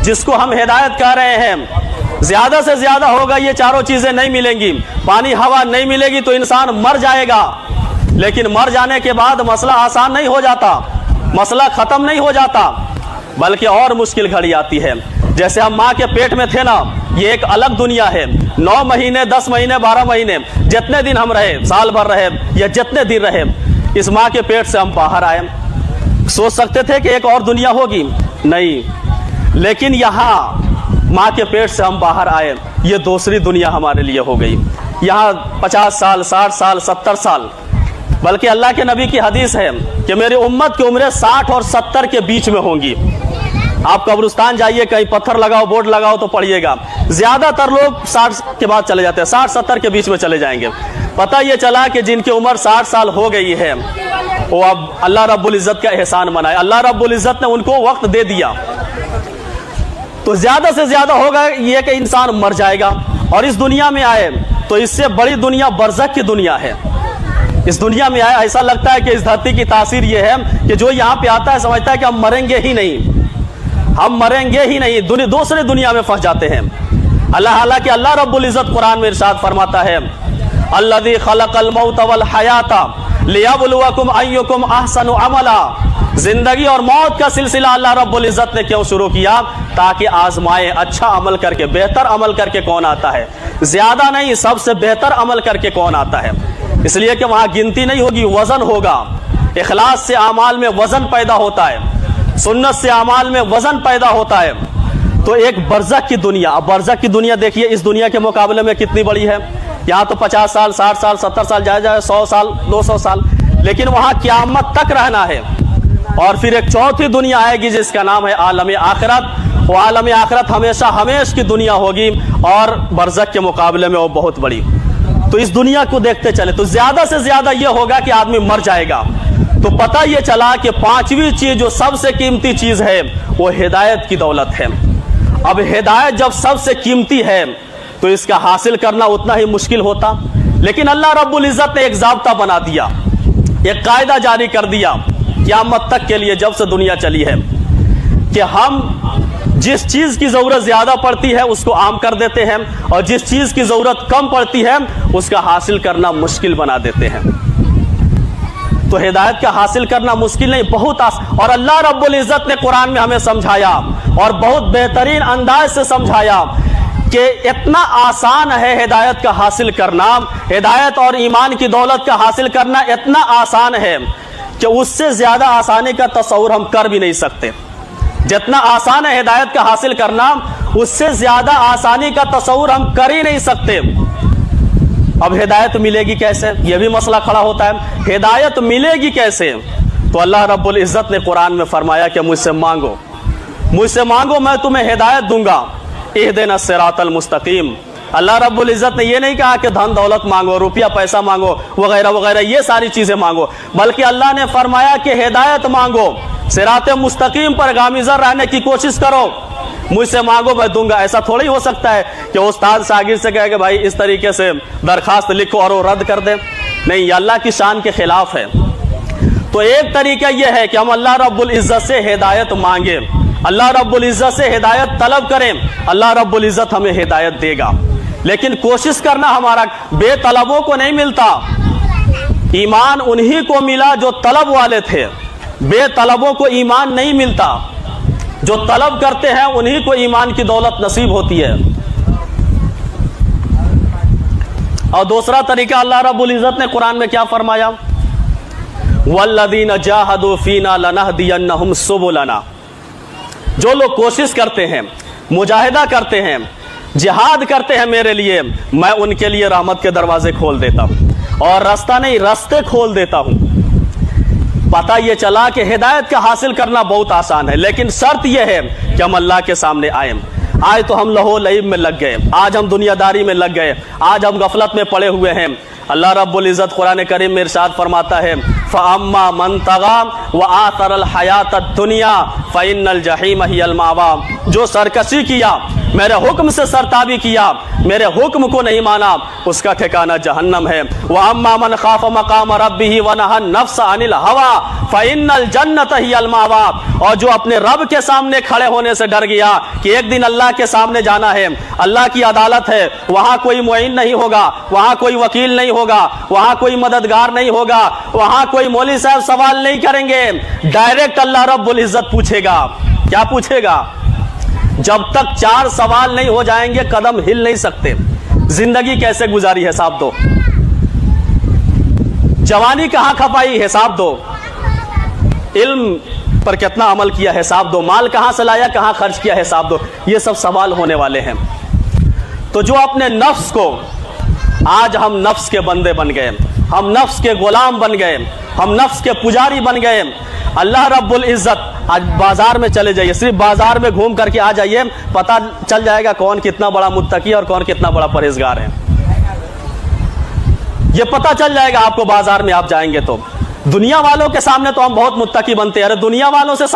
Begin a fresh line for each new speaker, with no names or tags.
जिसको हम हिदायत कह रहे हैं, ज्यादा से ज्यादा होगा ये चारों चीजें नहीं मिलेंगी, पानी हवा नहीं मिलेगी तो इंसान मर जाएगा। लेकिन मर जाने के बाद मसला आसान नहीं हो जाता, मसला खत्म नहीं हो जाता, बल्कि और मुश्किल घड़ी आती है। जैसे हम माँ के पेट में थे ना, ये एक अलग दुनिया है। 9 महीने 10 महीने 12 महीने जितने दिन हम रहे, साल भर रहे या जितने दिन रहे, इस माँ के पेट से हम बाहर आए, सोच सकते थे कि एक और दुनिया होगी? नहीं। लेकिन यहाँ माँ के पेट से हम बाहर आए, ये दूसरी दुनिया हमारे लिए हो गई। यहाँ 50 साल 60 साल 70 साल, बल्कि अल्लाह के नबी की हदीस है कि मेरी उम्मत की उम्रें 60 और 70 के बीच में होंगी। आप कब्रिस्तान जाइए, कहीं पत्थर लगाओ, बोर्ड लगाओ तो पढ़िएगा, ज्यादातर लोग 60 के बाद चले जाते हैं, 60-70 के बीच में चले जाएंगे। पता ये चला कि जिनकी उम्र 60 साल हो गई है वो अब अल्लाह रब्बुल इज्जत का एहसान मनाए, अल्लाह रब्बुल इज्जत ने उनको वक्त दे दिया। तो ज्यादा से ज्यादा होगा ये कि इंसान मर जाएगा और इस दुनिया में आए तो इससे बड़ी दुनिया बरज़ख की दुनिया है। इस दुनिया में आए, ऐसा लगता है कि इस धरती की तासीर ये है कि जो यहाँ पे आता है समझता है कि हम मरेंगे ही नहीं, हम मरेंगे ही नहीं, दूसरे दुनिया में फंस जाते हैं। हालांकि अल्लाह रब्बुल इज्जत कुरान में इरशाद फरमाता है, अल्लज़ी खलक़ल मौत वल हयाता लियब्लुवकुम अय्युकुम अहसनु अमला। जिंदगी और मौत का सिलसिला अल्लाह रब्बुल इज्जत ने क्यों शुरू किया? ताकि आजमाए अच्छा अमल करके, बेहतर अमल करके कौन आता है, ज्यादा नहीं, सबसे बेहतर अमल करके कौन आता है। इसलिए कि वहां गिनती नहीं होगी, वजन होगा। इखलास से अमाल में वजन पैदा होता है, सुन्नत से अमाल में वजन पैदा होता है। तो एक बरज़ख की दुनिया, अब बरज़ख की दुनिया देखिए इस दुनिया के मुकाबले में कितनी बड़ी है। यहाँ तो 50 साल 60 साल 70 साल जाए 100 साल 200 साल, लेकिन वहां क़यामत तक रहना है। और फिर एक चौथी दुनिया आएगी जिसका नाम है आलम आखिरत। वो आलम आखिरत हमेशा हमेश की दुनिया होगी और बरज़ख के मुकाबले में वो बहुत बड़ी। तो इस दुनिया को देखते चले तो ज्यादा से ज्यादा ये होगा कि आदमी मर जाएगा। तो पता ये चला कि पांचवी चीज जो सबसे कीमती चीज है वो हिदायत की दौलत है। अब हिदायत जब सबसे कीमती है तो इसका हासिल करना उतना ही मुश्किल होता। लेकिन अल्लाह रब्बुल इज्जत ने एक ज़ाब्ता बना दिया, एक कायदा जारी कर दिया क़यामत तक के लिए, जब से दुनिया चली है, कि हम जिस चीज की जरूरत ज्यादा पड़ती है उसको आम कर देते हैं और जिस चीज की जरूरत कम पड़ती है उसका हासिल करना मुश्किल बना देते हैं। तो हिदायत का हासिल करना मुश्किल नहीं, बहुत और अल्लाह रब्बुल इज्जत ने कुरान में हमें समझाया और बहुत बेहतरीन अंदाज से समझाया कि इतना आसान है हिदायत का हासिल करना, हिदायत और ईमान की दौलत का हासिल करना इतना आसान है कि उससे ज्यादा आसानी का तस्वुर हम कर भी नहीं सकते। जितना आसान है हिदायत का हासिल करना, उससे ज्यादा आसानी का तस्वुर हम कर ही नहीं सकते। अब हिदायत मिलेगी कैसे, यह भी मसला खड़ा होता है। हिदायत मिलेगी कैसे? तो अल्लाह रब्बुल इज्जत ने कुरान में फरमाया कि मुझसे मांगो, मुझसे मांगो, मैं तुम्हें हिदायत दूंगा। इहदिना सिरातल मुस्तकीम। अल्लाह रब्बुल इज्जत ने यह नहीं कहा कि धन दौलत मांगो, रुपया पैसा मांगो, वगैरह वगैरह ये सारी चीजें मांगो, बल्कि अल्लाह ने फरमाया कि हिदायत मांगो, सिराते मुस्तकीम पर गामिज़र रहने की कोशिश करो, मुझसे मांगो मैं दूंगा। ऐसा थोड़ी हो सकता है कि उस्ताद शागिर्द से कहे कि भाई इस तरीके से दरखास्त लिखो और वो रद्द कर दे। नहीं, अल्लाह की शान के खिलाफ है। तो एक तरीका यह है कि हम अल्लाह रब्बुल इज्जत से हिदायत मांगे, अल्लाह रब्बुल इज्जत से हिदायत तलब करें, अल्लाह रब्बुल इज्जत हमें हिदायत देगा। लेकिन कोशिश करना हमारा, बेतलबों को नहीं मिलता। ईमान उन्हीं को मिला जो तलब वाले थे, बेतलबों को ईमान नहीं मिलता। जो तलब करते हैं उन्हीं को ईमान की दौलत नसीब होती है। और दूसरा तरीका अल्लाह रब्बुल इज्जत ने कुरान में क्या फरमाया? वल्लज़ीना जाहदू फीना लनहदियन्नहुम सुबुलना। जो लोग कोशिश करते हैं, मुजाहिदा करते हैं, जिहाद करते हैं मेरे लिए, मैं उनके लिए रहमत के दरवाजे खोल देता हूं और रास्ता नहीं रास्ते खोल देता हूं। पता यह चला कि हिदायत का हासिल करना बहुत आसान है, लेकिन शर्त यह है कि हम अल्लाह के सामने आए तो हम लहो लईब में लग गए, आज हम दुनियादारी में लग गए, आज हम गफलत में पड़े हुए हैं। अल्लाह रब्बुल इज्जत कुरान करीम में इरशाद फरमाता है, फ़अम्मा मन तग़ा व आतरल हयातद दुनिया फ़इन्नल जहीम हियल मावा। जो सरकशी किया, मेरे हुक्म से सरताबी किया, मेरे हुक्म को नहीं माना, उसका ठिकाना जहन्नम है। वह अम्मा मन खाफ मकाम रब्बिही व नहा नफ्स अनिल हवा फ़इन्नल जन्नत हियल मावा। और जो अपने रब के सामने खड़े होने से डर गया कि एक दिन अल्लाह के सामने जाना है, अल्लाह की अदालत है, वहां कोई मुईन नहीं होगा, वहां कोई वकील नहीं होगा, वहां कोई मददगार नहीं होगा, वहां कोई मौलवी साहब सवाल नहीं करेंगे, डायरेक्ट अल्लाह रब्बुल इज्जत पूछेगा। क्या पूछेगा? जब तक 4 सवाल नहीं हो जाएंगे कदम हिल नहीं सकते। जिंदगी कैसे गुजारी हिसाब दो, जवानी कहां खपाई हिसाब दो, इल्म पर कितना अमल किया हिसाब दो, माल कहां से लाया कहां खर्च किया हिसाब दो। ये सब सवाल होने वाले हैं। तो जो अपने नफ्स को, आज हम नफ्स के बंदे बन गए, हम नफ्स के गुलाम बन गए, हम नफ्स के पुजारी बन गए। अल्लाह रब्बुल इज्जत, आज बाजार में चले जाइए, सिर्फ बाजार में घूम करके आ जाइए, पता चल जाएगा कौन कितना बड़ा मुत्तकी और कौन कितना बड़ा परहेजगार है। ये पता चल जाएगा आपको बाजार में आप जाएंगे तो। दुनिया वालों के सामने तो हम बहुत मुत्तकी बनते हैं, अरे दुनिया वालों से